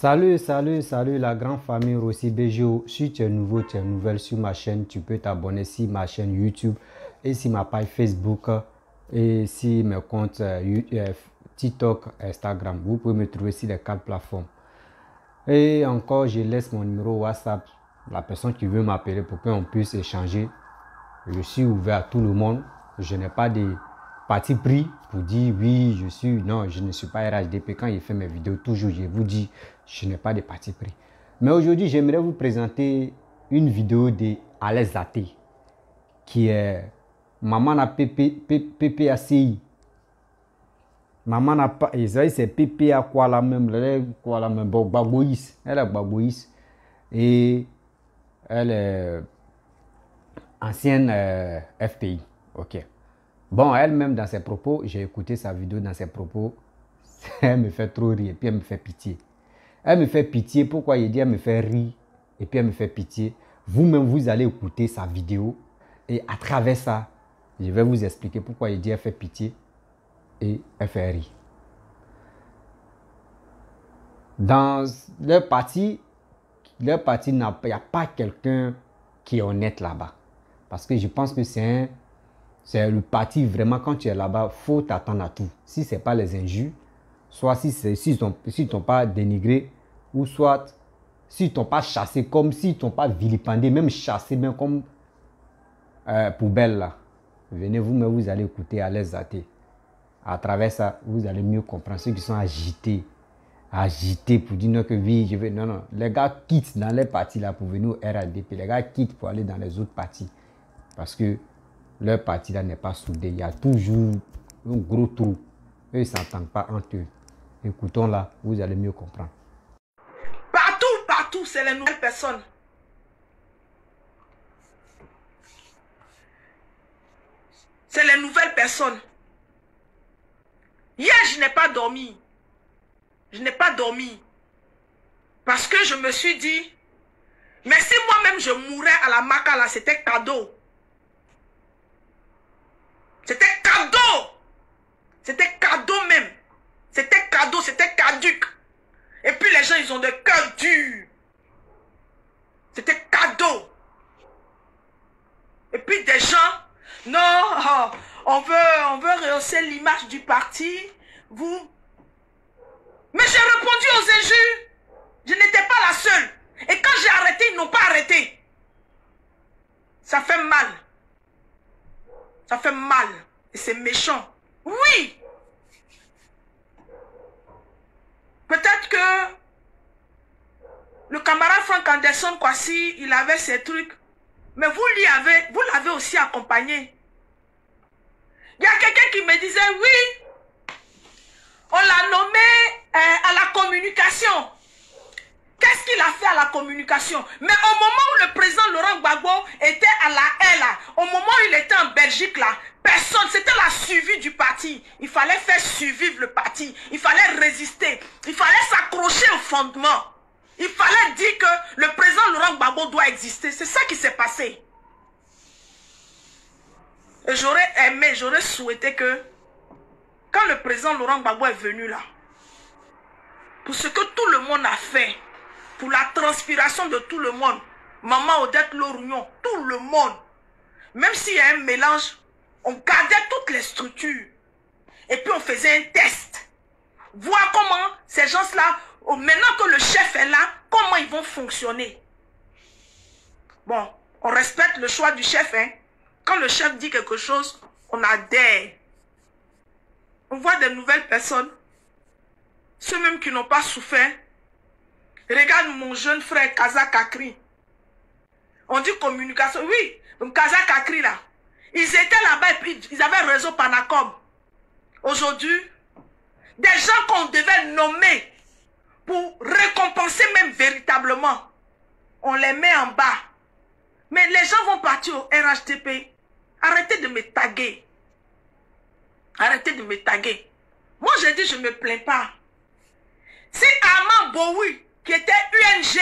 Salut la grande famille Rossi Bejo. Si tu es nouveau, tu es nouvelle sur ma chaîne, tu peux t'abonner sur ma chaîne YouTube et sur ma page Facebook et sur mes comptes TikTok, Instagram. Vous pouvez me trouver sur les 4 plateformes. Et encore, je laisse mon numéro WhatsApp, la personne qui veut m'appeler pour qu'on puisse échanger. Je suis ouvert à tout le monde. Je n'ai pas de parti pris pour dire oui, non, je ne suis pas RHDP. Quand il fait mes vidéos, toujours je vous dis, je n'ai pas de parti pris. Mais aujourd'hui, j'aimerais vous présenter une vidéo de Alex Zaté, qui est Maman na PPACI. Maman n'a pas, c'est PPA quoi la même, bon, Baboïs, elle est Baboïs et elle est ancienne FPI, ok. Bon, elle-même dans ses propos, j'ai écouté sa vidéo dans ses propos, elle me fait trop rire et puis elle me fait pitié. Elle me fait pitié, pourquoi il dit elle me fait rire et puis elle me fait pitié. Vous-même, vous allez écouter sa vidéo et à travers ça, je vais vous expliquer pourquoi il dit elle fait pitié et elle fait rire. Dans leur parti, il n'y a pas quelqu'un qui est honnête là-bas. Parce que je pense que c'est le parti vraiment, quand tu es là-bas, il faut t'attendre à tout. Si ce n'est pas les injures, soit s'ils t'ont pas dénigré, ou soit s'ils t'ont pas chassé, comme s'ils t'ont pas vilipendé, même chassé, même comme poubelle là. Venez vous-même, vous allez écouter Alex Zaté. À travers ça, vous allez mieux comprendre ceux qui sont agités pour dire non, que oui, je veux. Non, non. Les gars quittent dans les partis là pour venir au RHDP. Les gars quittent pour aller dans les autres partis. Parce que leur parti là n'est pas soudé. Il y a toujours un gros trou. Eux, ils ne s'entendent pas entre eux. Écoutons là, vous allez mieux comprendre. Partout, c'est les nouvelles personnes. C'est les nouvelles personnes. Hier, je n'ai pas dormi. Je n'ai pas dormi. Parce que je me suis dit, mais si moi-même je mourais à la Maca là, c'était cadeau. C'était cadeau. C'était cadeau même. C'était cadeau, c'était caduc. Et puis les gens, ils ont des cœurs durs. C'était cadeau. Et puis des gens, non, on veut rehausser l'image du parti. Vous. Mais j'ai répondu aux injures. Je n'étais pas la seule. Et quand j'ai arrêté, ils n'ont pas arrêté. Ça fait mal. Ça fait mal. Et c'est méchant. Oui. Peut-être que le camarade Frank Anderson, quoi, si il avait ses trucs, mais vous l'avez aussi accompagné. Il y a quelqu'un qui me disait, oui, on l'a nommé à la communication. Qu'est-ce qu'il a fait à la communication? Mais au moment où le président Laurent Gbagbo était à la L, au moment où il était en Belgique, là, personne, c'était la suivi du parti. Il fallait faire survivre le parti. Il fallait résister. Il fallait s'accrocher au fondement. Il fallait dire que le président Laurent Gbagbo doit exister. C'est ça qui s'est passé. Et j'aurais aimé, j'aurais souhaité que, quand le président Laurent Gbagbo est venu là, pour ce que tout le monde a fait, pour la transpiration de tout le monde, Maman Odette Lorugnon, tout le monde, même s'il y a un mélange, on gardait toutes les structures. Et puis on faisait un test. Voir comment ces gens-là, maintenant que le chef est là, comment ils vont fonctionner. Bon, on respecte le choix du chef. Hein. Quand le chef dit quelque chose, on adhère. On voit des nouvelles personnes. Ceux même qui n'ont pas souffert. Regarde mon jeune frère Kaza Kakri. On dit communication. Oui, Kaza Kakri là. Ils étaient là-bas et puis ils avaient un réseau Panacom. Aujourd'hui, des gens qu'on devait nommer pour récompenser même véritablement, on les met en bas. Mais les gens vont partir au RHDP. Arrêtez de me taguer. Arrêtez de me taguer. Moi, j'ai dit, je ne me plains pas. Si Armand Boui, qui était UNG,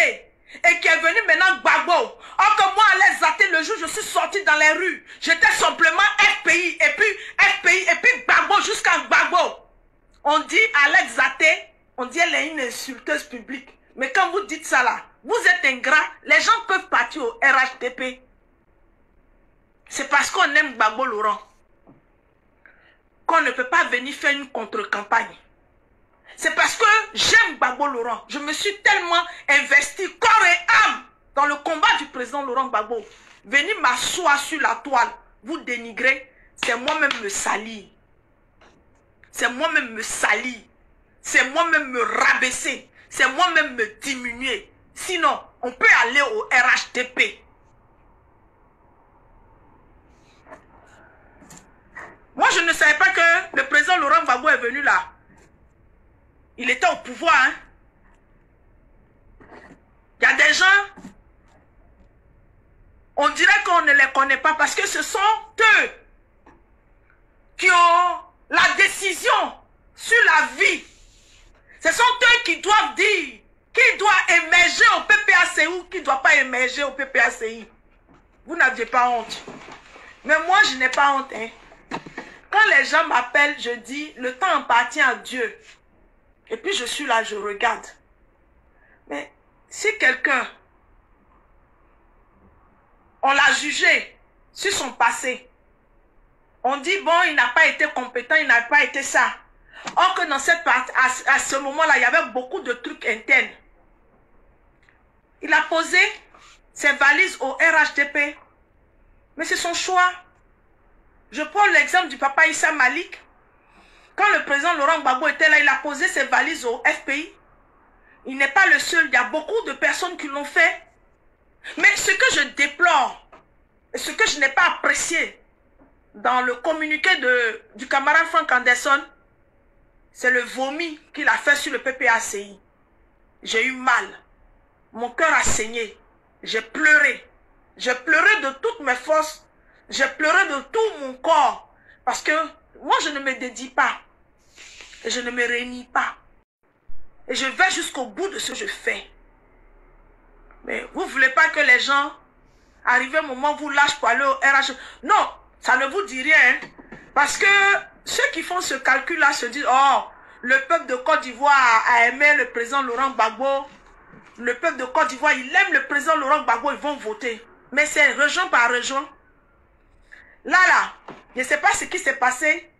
et qui est venu maintenant Gbagbo, or que moi, Alex Zaté, le jour où je suis sorti dans les rues, j'étais simplement FPI, et puis Gbagbo jusqu'à Gbagbo. On dit Alex Zaté, On dit elle est une insulteuse publique. Mais quand vous dites ça là, vous êtes ingrat. Les gens peuvent partir au RHDP. C'est parce qu'on aime Gbagbo Laurent qu'on ne peut pas venir faire une contre-campagne. C'est parce que j'aime Gbagbo Laurent. Je me suis tellement investi corps et âme dans le combat du président Laurent Gbagbo. Venir m'asseoir sur la toile, vous dénigrer, c'est moi-même me salir. C'est moi-même me salir. C'est moi-même me rabaisser. C'est moi-même me diminuer. Sinon, on peut aller au RHDP. Moi, je ne savais pas que le président Laurent Gbagbo est venu là. Il était au pouvoir. Hein? Il y a des gens, on dirait qu'on ne les connaît pas parce que ce sont eux qui ont la décision sur la vie. Ce sont eux qui doivent dire qui doit émerger au PPACI ou qui ne doit pas émerger au PPACI. Vous n'aviez pas honte. Mais moi, je n'ai pas honte. Hein. Quand les gens m'appellent, je dis, le temps appartient à Dieu. Et puis je suis là, je regarde. Mais si quelqu'un, on l'a jugé sur son passé, on dit, bon, il n'a pas été compétent, il n'a pas été ça. Or que dans cette partie, à ce moment-là, il y avait beaucoup de trucs internes. Il a posé ses valises au RHDP. Mais c'est son choix. Je prends l'exemple du papa Issa Malik. Quand le président Laurent Gbagbo était là, il a posé ses valises au FPI. Il n'est pas le seul. Il y a beaucoup de personnes qui l'ont fait. Mais ce que je déplore, et ce que je n'ai pas apprécié dans le communiqué du camarade Frank Anderson, c'est le vomi qu'il a fait sur le PPACI. J'ai eu mal. Mon cœur a saigné. J'ai pleuré. J'ai pleuré de toutes mes forces. J'ai pleuré de tout mon corps. Parce que moi, je ne me dédie pas. Et je ne me réunis pas. Et je vais jusqu'au bout de ce que je fais. Mais vous ne voulez pas que les gens, arrivé au moment, vous lâchent pour aller au RH. Non, ça ne vous dit rien. Hein? Parce que ceux qui font ce calcul-là se disent, oh, le peuple de Côte d'Ivoire a aimé le président Laurent Gbagbo. Le peuple de Côte d'Ivoire, il aime le président Laurent Gbagbo, ils vont voter. Mais c'est région par région. Là, je ne sais pas ce qui s'est passé.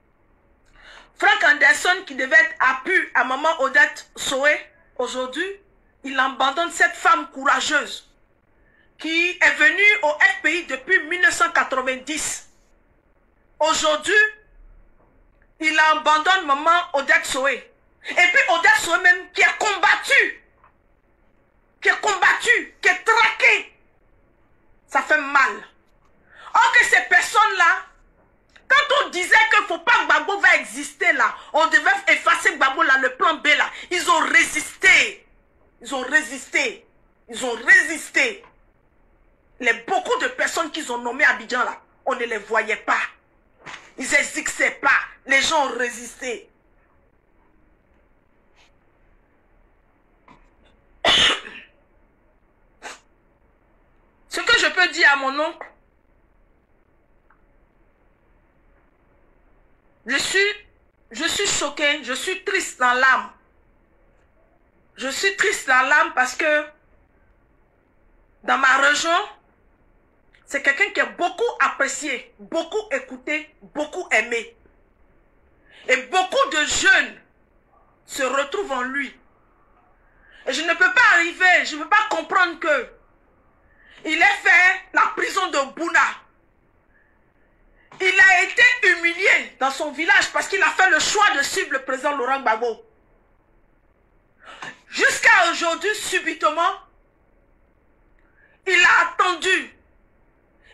Frank Anderson, qui devait être appui à maman Odette Soé, aujourd'hui, il abandonne cette femme courageuse qui est venue au FPI depuis 1990. Aujourd'hui, il abandonne maman Odette Soé. Et puis Odette Soé même qui a combattu, qui est traqué. Ça fait mal. Or que ces personnes-là, quand on disait qu'il ne faut pas que Gbagbo va exister là, on devait effacer Gbagbo là, le plan B là, ils ont résisté. Ils ont résisté. Ils ont résisté. Beaucoup de personnes qu'ils ont nommées à Abidjan là, on ne les voyait pas. Ils n'existaient pas. Les gens ont résisté. Ce que je peux dire à mon oncle, je suis choquée, je suis triste dans l'âme. Je suis triste dans l'âme parce que dans ma région, c'est quelqu'un qui est beaucoup apprécié, beaucoup écouté, beaucoup aimé. Et beaucoup de jeunes se retrouvent en lui. Et je ne peux pas arriver, je ne peux pas comprendre que il ait fait la prison de Bouna. Il a été humilié dans son village parce qu'il a fait le choix de suivre le président Laurent Gbagbo. Jusqu'à aujourd'hui, subitement, il a attendu,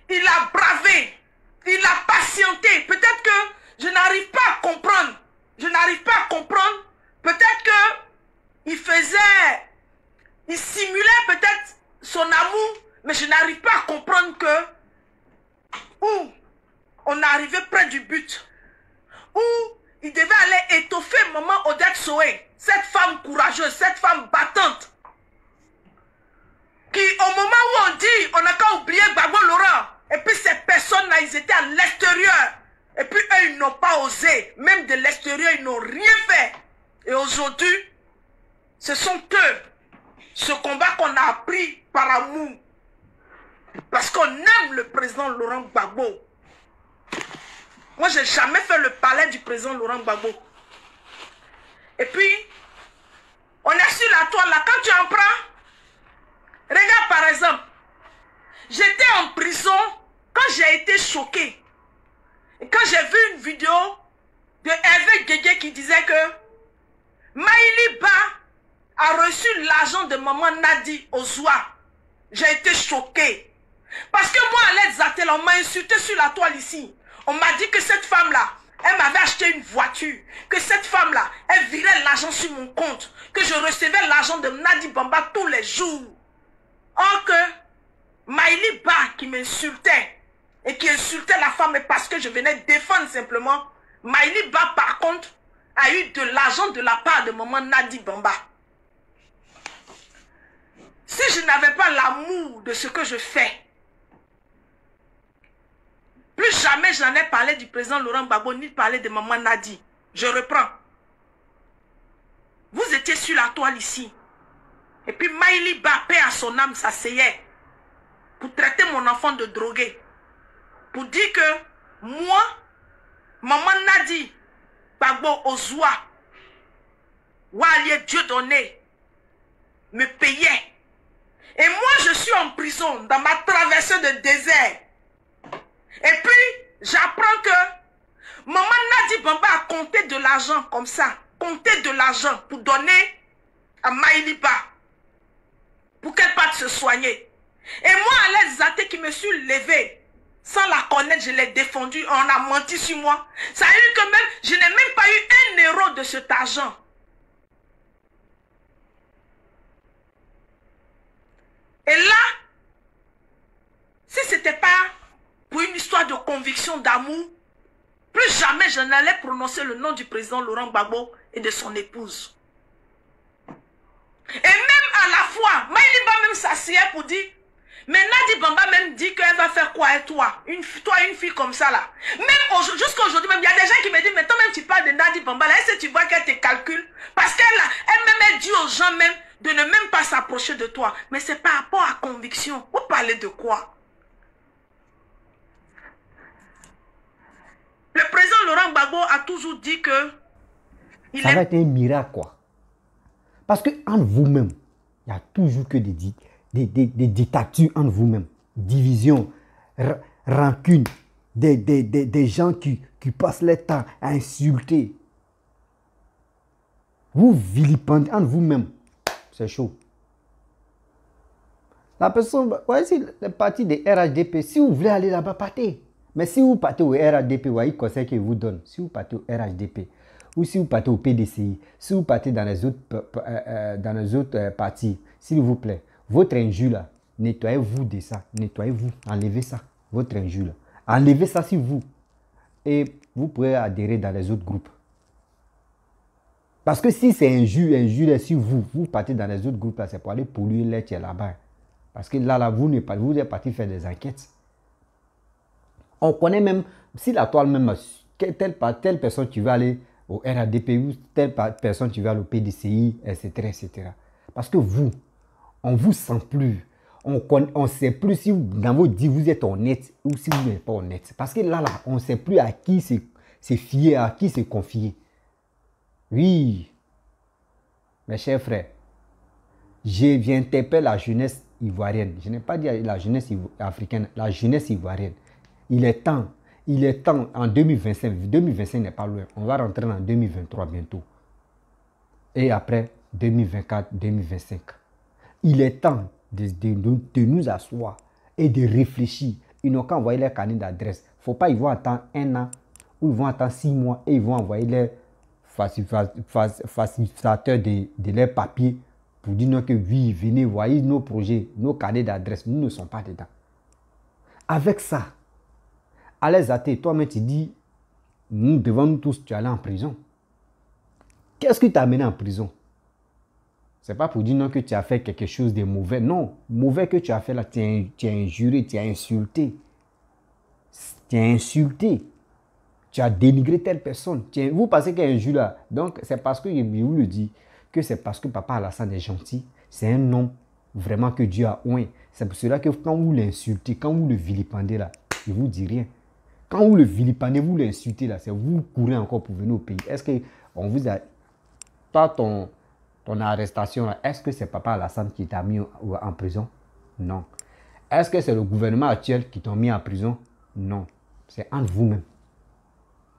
il a bravé, il a patienté. Peut-être que je n'arrive pas à comprendre. Je n'arrive pas à comprendre. Peut-être que il simulait peut-être son amour, mais je n'arrive pas à comprendre que où on est arrivé près du but, où il devait aller étoffer maman Odette Soé, cette femme courageuse, cette femme battante, qui au moment où on dit, on n'a qu'à oublier Gbagbo Laurent, et puis ces personnes-là, ils étaient à l'extérieur, et puis eux, ils n'ont pas osé, même de l'extérieur, ils n'ont rien fait. Et aujourd'hui, Ce sont eux. Ce combat qu'on a appris par amour. Parce qu'on aime le président Laurent Gbagbo. Moi, je n'ai jamais fait le palais du président Laurent Gbagbo. Et puis, on est sur la toile là. Quand tu en prends, regarde par exemple, j'étais en prison quand j'ai été choqué. Et quand j'ai vu une vidéo de Hervé Guégué qui disait que Maïli Ba a reçu l'argent de maman Nadi au Zoua. J'ai été choqué. Parce que moi, à l'aide Zatel, on m'a insulté sur la toile ici. On m'a dit que cette femme-là, elle m'avait acheté une voiture. Que cette femme-là, elle virait l'argent sur mon compte. Que je recevais l'argent de Nadi Bamba tous les jours. Or que Maïli Ba qui m'insultait et qui insultait la femme parce que je venais défendre simplement, Maïli Ba par contre a eu de l'argent de la part de maman Nadi Bamba. Si je n'avais pas l'amour de ce que je fais, plus jamais je n'en ai parlé du président Laurent Gbagbo ni parlé de maman Nadi. Je reprends. Vous étiez sur la toile ici. Et puis Maïli Ba, paix à son âme, s'asseyait pour traiter mon enfant de drogué. Pour dire que moi, maman Nadi Gbagbo Ozoua, Walié Dieu donné, me payait. Et moi, je suis en prison dans ma traversée de désert. Et puis, j'apprends que maman Nadi Bamba a compté de l'argent comme ça. Compté de l'argent pour donner à Maïli Ba. Pour qu'elle parte se soigner. Et moi, à l'aide Zaté qui me suis levée, sans la connaître, je l'ai défendue. On a menti sur moi. Ça a eu que même, je n'ai même pas eu 1 euro de cet argent. Et là, si ce n'était pas pour une histoire de conviction, d'amour, plus jamais je n'allais prononcer le nom du président Laurent Gbagbo et de son épouse. Et même à la fois, Maïli Ba même s'asseyait pour dire, mais Nadi Bamba même dit qu'elle va faire quoi avec toi? Une fille comme ça là. Même jusqu'à aujourd'hui, même il y a des gens qui me disent, mais toi même tu parles de Nadi Bamba là, est-ce que tu vois qu'elle te calcule? Parce qu'elle dit aux gens même de ne même pas s'approcher de toi. Mais c'est par rapport à conviction. Vous parlez de quoi? Le président Laurent Gbagbo a toujours dit que ça va être un miracle quoi. Parce que en vous-même, il y a toujours que des dictatures entre vous-même. Division, rancune, des gens qui passent leur temps à insulter. Vous vilipendez entre vous-même. C'est chaud. La personne, voici le parti de RHDP. Si vous voulez aller là-bas, partez. Mais si vous partez au RHDP, voyez le conseil qu'il vous donne. Si vous partez au RHDP, ou si vous partez au PDCI, si vous partez dans les autres partis, s'il vous plaît, votre injure là, nettoyez-vous de ça. Nettoyez-vous, enlevez ça. Votre injure là. Enlevez ça sur vous. Et vous pourrez adhérer dans les autres groupes. Parce que si c'est injure sur vous, vous partez dans les autres groupes là, c'est pour aller polluer l'air qui est là-bas. Parce que là, vous êtes parti faire des enquêtes. On connaît même, si la toile même, telle personne tu vas aller au RADP ou telle personne tu vas aller au PDCI, etc., etc. Parce que vous, on ne vous sent plus. On ne sait plus si dans vos dits vous êtes honnête ou si vous n'êtes pas honnête. Parce que là, on ne sait plus à qui se fier, à qui se confier. Oui, mes chers frères, j'interpelle la jeunesse ivoirienne. Je n'ai pas dit la jeunesse africaine, la jeunesse ivoirienne. Il est temps en 2025, 2025 n'est pas loin, on va rentrer en 2023 bientôt. Et après 2024, 2025. Il est temps de nous asseoir et de réfléchir. Ils n'ont qu'à envoyer leur carnet d'adresse. Il ne faut pas, ils vont attendre 1 an ou ils vont attendre 6 mois et ils vont envoyer leur facilitateur de leurs papiers pour dire que oui, venez, voyez nos projets, nos carnets d'adresse, nous ne sommes pas dedans. Avec ça, à les athées, toi-même tu dis, nous devant nous tous, tu es allé en prison. Qu'est-ce qui t'a amené en prison? Ce n'est pas pour dire non que tu as fait quelque chose de mauvais. Non, mauvais que tu as fait là, tu as injuré, tu as insulté. Tu as insulté. Tu as dénigré telle personne. Vous pensez qu'il y a un injure là. Donc, c'est parce que je vous le dis que c'est parce que Papa Alassane est gentil. C'est un homme vraiment que Dieu a oint. C'est pour cela que quand vous l'insultez, quand vous le vilipendez là, il ne vous dit rien. Quand vous le vilipendez, vous l'insultez là, c'est vous courez encore pour venir au pays. Est-ce qu'on vous a... Toi, ton arrestation là, est-ce que c'est Papa Alassane qui t'a mis en prison? Non. Est-ce que c'est le gouvernement actuel qui t'a mis en prison? Non. C'est entre vous-même.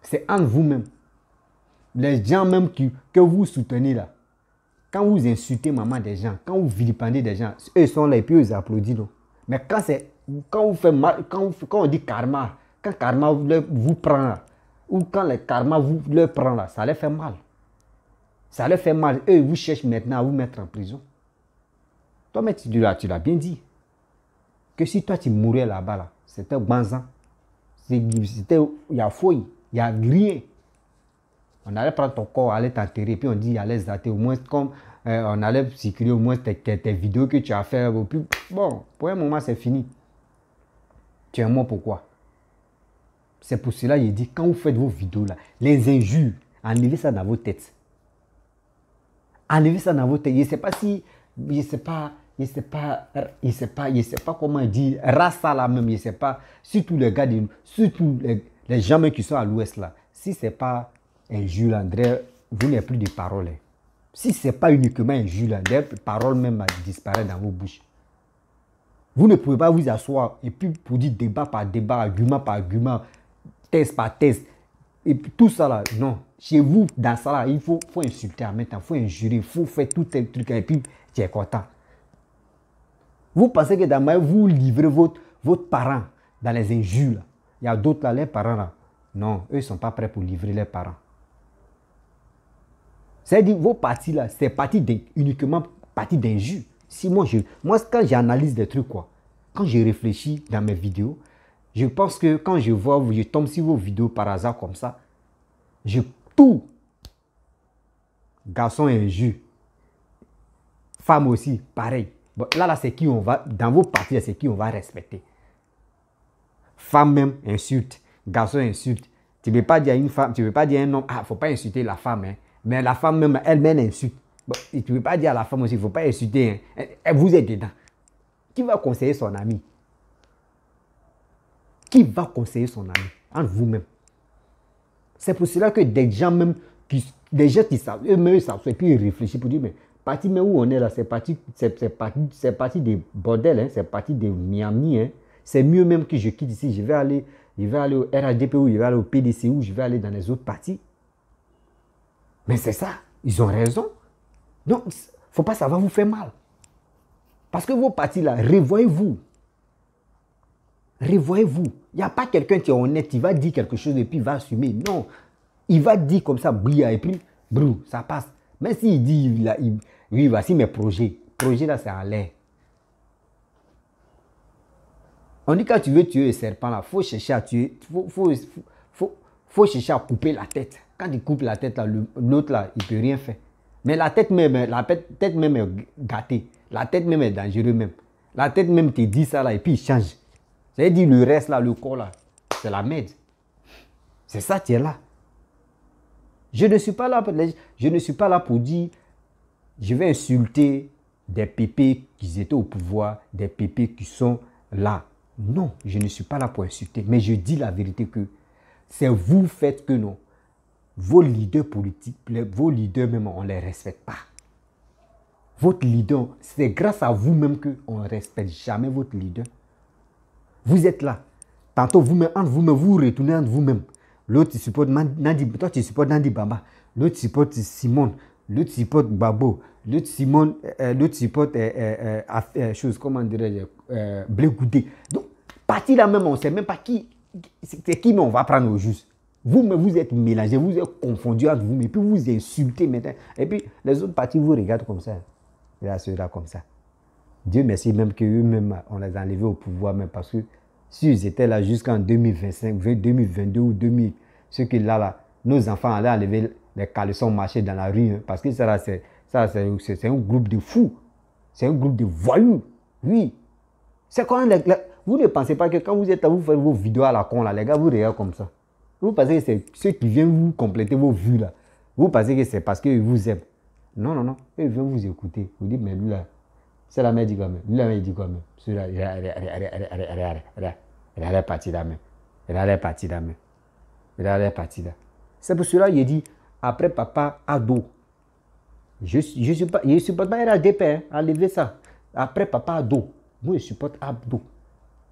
C'est entre vous-même. Les gens même que vous soutenez là, quand vous insultez maman des gens, quand vous vilipendez des gens, eux sont là et puis eux applaudissent. Non? Mais quand vous faites mal, quand on dit karma, quand karma vous prend là, ou quand le karma le prend là, ça leur fait mal. Ça leur fait mal. Eux, vous cherchent maintenant à vous mettre en prison. Toi, mais tu l'as bien dit. Que si toi, tu mourais là-bas, là, c'était banzan. Il y a fouille, il n'y a rien. On allait prendre ton corps, aller t'enterrer, puis on dit, allez zater, au moins, comme on allait circuler au moins tes vidéos que tu as fait. Puis, bon, pour un moment, c'est fini. Tu es mort pourquoi? C'est pour cela qu'il dit, quand vous faites vos vidéos, là, les injures, enlevez ça dans vos têtes. Enlevez ça dans vos têtes. Je ne sais pas si, je sais pas comment dire, rasa là même, je ne sais pas, surtout les gars, surtout les gens même qui sont à l'ouest là, si ce n'est pas injure, André, vous n'avez plus de paroles. Si ce n'est pas uniquement injure, des paroles même disparaissent dans vos bouches. Vous ne pouvez pas vous asseoir et puis pour dire débat par débat, argument par argument, thèse par thèse, et puis tout ça là, non. Chez vous, dans ça là, il faut insulter en même temps, il faut injurer, il faut faire tout un truc et puis tu es content. Vous pensez que dans ma vie, vous livrez votre parent dans les injures. Là. Il y a d'autres là, les parents là. Non, eux ne sont pas prêts pour livrer les parents. C'est-à-dire, vos parties là, c'est uniquement partie d'injures. Si moi, quand j'analyse des trucs, quoi, quand je réfléchis dans mes vidéos, je pense que quand je tombe sur vos vidéos par hasard comme ça, tout, garçon et injure, femme aussi, pareil. Bon, là, c'est qui on va, dans vos parties, c'est qui on va respecter. Femme même insulte, garçon insulte. Tu ne peux pas dire à une femme, tu ne peux pas dire à un homme, ah, il ne faut pas insulter la femme. Hein. Mais la femme même, elle-même insulte. Bon, tu ne peux pas dire à la femme aussi, il ne faut pas insulter. Hein. Vous êtes dedans. Qui va conseiller son ami? Qui va conseiller son ami? Entre vous-même. C'est pour cela que des gens même, des gens qui savent, eux-mêmes savent, et puis ils réfléchissent pour dire, mais parti mais où on est là, c'est parti des bordels, hein, c'est parti de Miami. Hein. C'est mieux même que je quitte ici, je vais aller au RHDP ou je vais aller au PDC ou je vais aller dans les autres partis. Mais c'est ça, ils ont raison. Donc, il ne faut pas, ça va vous faire mal. Parce que vos partis là, revoyez-vous. Revoyez-vous. Il n'y a pas quelqu'un qui est honnête, il va dire quelque chose et puis il va assumer. Non. Il va dire comme ça, bria, et puis, brou, ça passe. Mais s'il dit, oui, voici mes projets. Projets là, c'est en l'air. On dit quand tu veux tuer un serpent là, il faut chercher à tuer, faut chercher à couper la tête. Quand il coupe la tête là, l'autre là, il ne peut rien faire. Mais la tête même est gâtée. La tête même est dangereuse même. La tête même te dit ça là et puis il change. C'est-à-dire le reste là, le corps là, c'est la merde. C'est ça qui est là. Je ne suis pas là pour dire, je vais insulter des pépés qui étaient au pouvoir, des pépés qui sont là. Non, je ne suis pas là pour insulter. Mais je dis la vérité que c'est vous faites que non. Vos leaders politiques, vos leaders même, on ne les respecte pas. Votre leader, c'est grâce à vous-même qu'on ne respecte jamais votre leader. Vous êtes là. Tantôt, vous-même, entre vous-même, vous retournez entre vous-même. L'autre, il supporte Nandi, toi, tu supportes Nandi Bamba. L'autre supporte Simone. L'autre supporte Babo. L'autre supporte chose, comment dirais-je, Blé Goudé. Donc, parti là même, on ne sait même pas c'est qui, mais on va prendre au juste. Vous-même, vous êtes mélangés, vous êtes confondus entre vous, et puis vous insultez maintenant. Et puis, les autres partis vous regardent comme ça. Et là, ceux-là comme ça. Dieu merci même qu'eux-mêmes, on les a enlevés au pouvoir, même parce que s'ils étaient là jusqu'en 2025, 2022 ou 2000, ceux qui là, nos enfants allaient enlever les caleçons, marcher dans la rue, hein, parce que ça, c'est un groupe de fous, c'est un groupe de voyous, oui. C'est quand vous ne pensez pas que quand vous êtes là, vous faites vos vidéos à la con, là, les gars, vous regardez comme ça. Vous pensez que c'est ceux qui viennent vous compléter vos vues, là. Vous pensez que c'est parce qu'ils vous aiment. Non, non, non. Eux, ils veulent vous écouter. Vous dites, mais lui là, c'est la mère dit quoi même. Lui là, il dit quoi même. Celui-là, il a l'air parti là même. Il a l'air parti là même. Il a l'air parti là. C'est pour cela qu'il dit, après papa, ado. Je ne supporte pas RHDP, hein, enlevez ça. Après papa, ado. Moi, je supporte ado.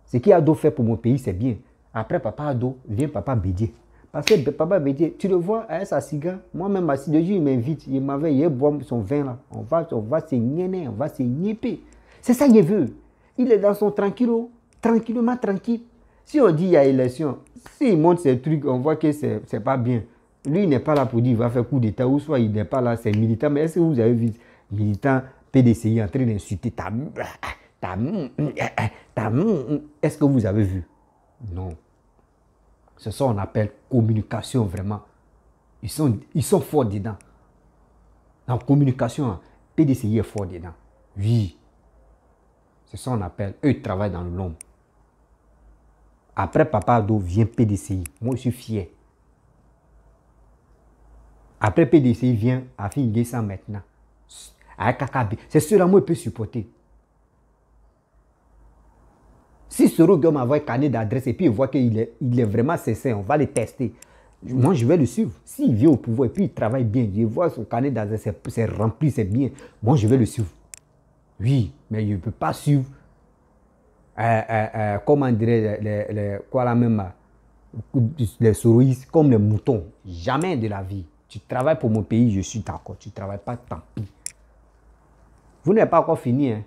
Ce qu'Ado fait pour mon pays, c'est bien. Après papa ado, vient papa Bédier. Parce que papa Bédier, tu le vois avec sa cigare. Moi-même, assis de jour, il m'invite. Il boit son vin là. On va se niéner, on va se niéper. C'est ça qu'il veut. Il est dans son tranquillo, tranquillement tranquille. Si on dit il y a élection, s'il montre ces trucs, on voit que c'est pas bien. Lui, il n'est pas là pour dire qu'il va faire coup d'État, ou soit il n'est pas là, c'est militant. Mais est-ce que vous avez vu militant PDCI en train d'insulter est-ce que vous avez vu? Non. C'est ça qu'on appelle communication vraiment. Ils sont forts dedans. En communication, PDCI est fort dedans. Oui. C'est ça qu'on appelle. Eux, ils travaillent dans l'ombre. Après Papa Ado vient PDCI. Moi, je suis fier. Après PDCI vient Afin Guessa maintenant. Avec KKB. C'est cela moi, je peux supporter. Si Soro m'envoie un carnet d'adresse et puis il voit qu'il est vraiment sincère, on va le tester. Moi, je vais le suivre. S'il vient au pouvoir et puis il travaille bien, je vois son carnet d'adresse, c'est rempli, c'est bien. Moi, je vais le suivre. Oui, mais je ne peux pas suivre, comment dirait les soroïstes comme les moutons. Jamais de la vie. Tu travailles pour mon pays, je suis d'accord. Tu ne travailles pas, tant pis. Vous n'avez pas encore fini. Hein.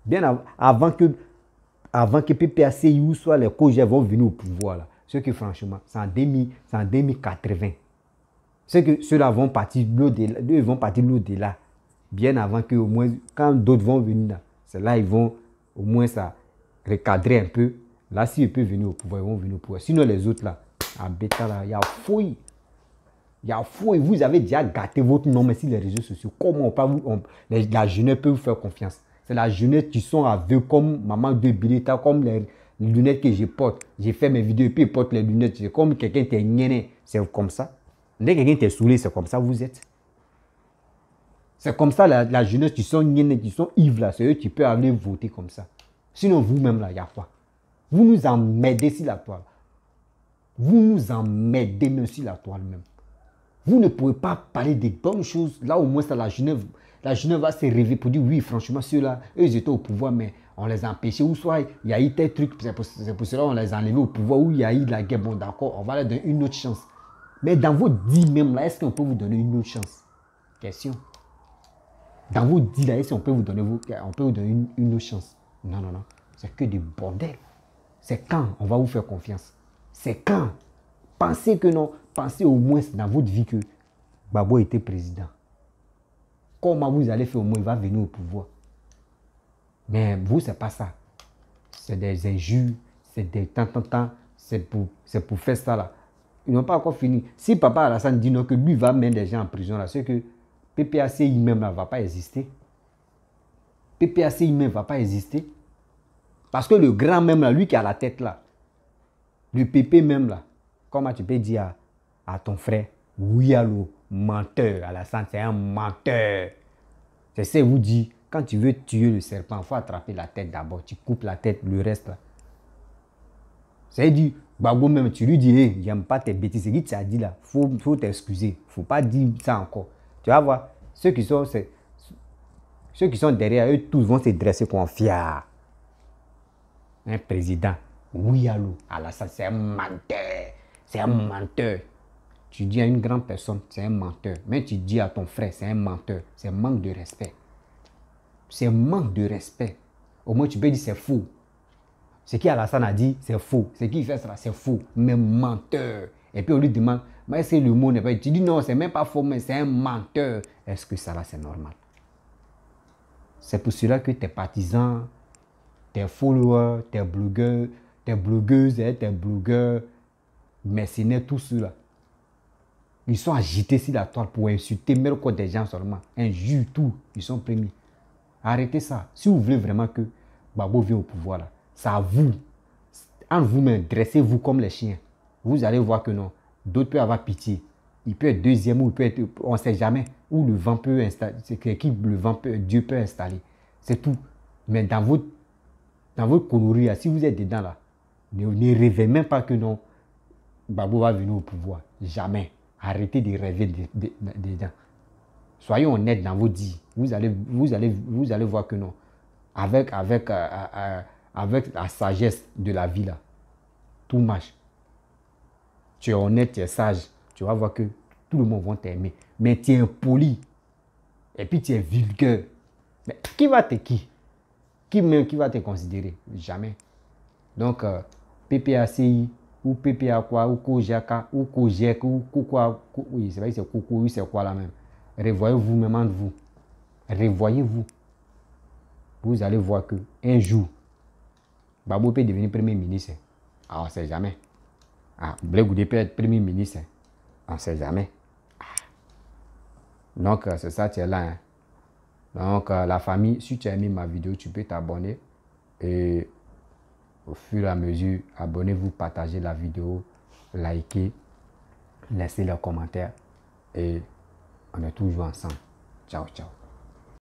Bien avant que PPACI soit les COGE vont venir au pouvoir. Là. Ce que franchement, c'est en 2080. Ceux-là vont partir de l'au-delà. Bien avant que, au moins, quand d'autres vont venir là, c'est là ils vont au moins ça recadrer un peu. Là, s'ils peuvent venir au pouvoir, ils vont venir au pouvoir. Sinon, les autres là, à bêta là, il y a fouille. Il y a fouille. Vous avez déjà gâté votre nom mais sur les réseaux sociaux. Comment la jeunesse peut vous faire confiance? C'est la jeunesse qui sont aveugles comme maman de Bilita, comme les lunettes que je porte. J'ai fait mes vidéos et puis je porte les lunettes. C'est comme quelqu'un t'est niéné. C'est comme ça. Dès que quelqu'un t'est saoulé, c'est comme ça vous êtes. C'est comme ça la jeunesse qui sont niéné, qui sont ivres là. C'est eux qui peuvent aller voter comme ça. Sinon vous-même là, il y a quoi? Vous nous emmerdez sur la toile. Vous nous emmerdez même sur la toile même. Vous ne pouvez pas parler des bonnes choses. Là, au moins, ça, la jeunesse va se réveiller pour dire oui, franchement, ceux-là, eux, ils étaient au pouvoir, mais on les a empêchés. Ou soit, il y a eu tel truc, c'est pour cela qu'on les a enlevés au pouvoir, ou il y a eu de la guerre. Bon, d'accord, on va leur donner une autre chance. Mais dans vos 10 même, là, est-ce qu'on peut vous donner une autre chance? Question. Dans vos 10 là, est-ce qu'on peut vous donner une autre chance? Non, non, non. C'est que du bordel. C'est quand on va vous faire confiance. C'est quand. Pensez que non. Pensez au moins dans votre vie que Gbagbo était président. Comment vous allez faire au moins, il va venir au pouvoir. Mais vous, c'est pas ça. C'est des injures, c'est des temps, c'est pour faire ça là. Ils n'ont pas encore fini. Si Papa Alassane dit non, que lui va mettre des gens en prison là, c'est que PPACI même ne va pas exister. PPACI même ne va pas exister. Parce que le grand même là, lui qui a la tête là, le PP même là, comment tu peux dire à ton frère, oui, allô, menteur, Alassane, c'est un menteur. C'est ça, vous dit, quand tu veux tuer le serpent, il faut attraper la tête d'abord. Tu coupes la tête, le reste là. C'est dit, Gbagbo même, tu lui dis, hey, j'aime pas tes bêtises. C'est qui tu as dit là, faut t'excuser. Il ne faut pas dire ça encore. Tu vas voir, ceux qui sont derrière eux, tous vont se dresser comme fiers. Un président, oui, allô, Alassane, c'est un menteur. C'est un menteur. Tu dis à une grande personne, c'est un menteur. Mais tu dis à ton frère, c'est un menteur. C'est un manque de respect. C'est un manque de respect. Au moins, tu peux dire c'est faux. Ce qu'Alassane a dit, c'est faux. Ce qu'il fait, c'est faux. Mais menteur. Et puis on lui demande, mais est-ce que le mot n'est pas... Tu dis non, c'est même pas faux, mais c'est un menteur. Est-ce que ça là, c'est normal? C'est pour cela que tes partisans, tes followers, tes blogueurs, tes blogueuses et tes blogueurs, mercenaires, tous ceux-là, ils sont agités sur la toile pour insulter même encore des gens seulement. Injure tout, ils sont premiers. Arrêtez ça. Si vous voulez vraiment que Gbagbo vienne au pouvoir, là, c'est à vous. En vous-même, dressez-vous comme les chiens. Vous allez voir que non. D'autres peuvent avoir pitié. Il peut être deuxième ou il peut être, on ne sait jamais. où le vent peut installer, c'est qui le vent peut, Dieu peut installer. C'est tout. Mais dans votre connerie, si vous êtes dedans là, ne rêvez même pas que non, Gbagbo va venir au pouvoir. Jamais. Arrêtez de rêver dedans. Soyez honnêtes dans vos dits. Vous allez voir que non. Avec la sagesse de la vie là, tout marche. Tu es honnête, tu es sage. Tu vas voir que tout le monde va t'aimer. Mais tu es impoli. Et puis tu es vulgaire. Mais qui va te considérer? Jamais. Donc, PPACI, ou PPA quoi, ou Kojaka, ou Kojek, ou quoi. Oui, c'est vrai que c'est Koko, oui, c'est quoi là même. Revoyez-vous même entre vous. Revoyez-vous. Vous allez voir que un jour, Gbagbo peut devenir premier ministre. Ah, on ne sait jamais. Ah, Blé Goudé peut être premier ministre. On ne sait jamais. Ah. Donc, c'est ça, tu es là. Hein. Donc, la famille, si tu as aimé ma vidéo, tu peux t'abonner. Et au fur et à mesure, abonnez-vous, partagez la vidéo, likez, laissez les commentaires. Et on est toujours ensemble. Ciao, ciao.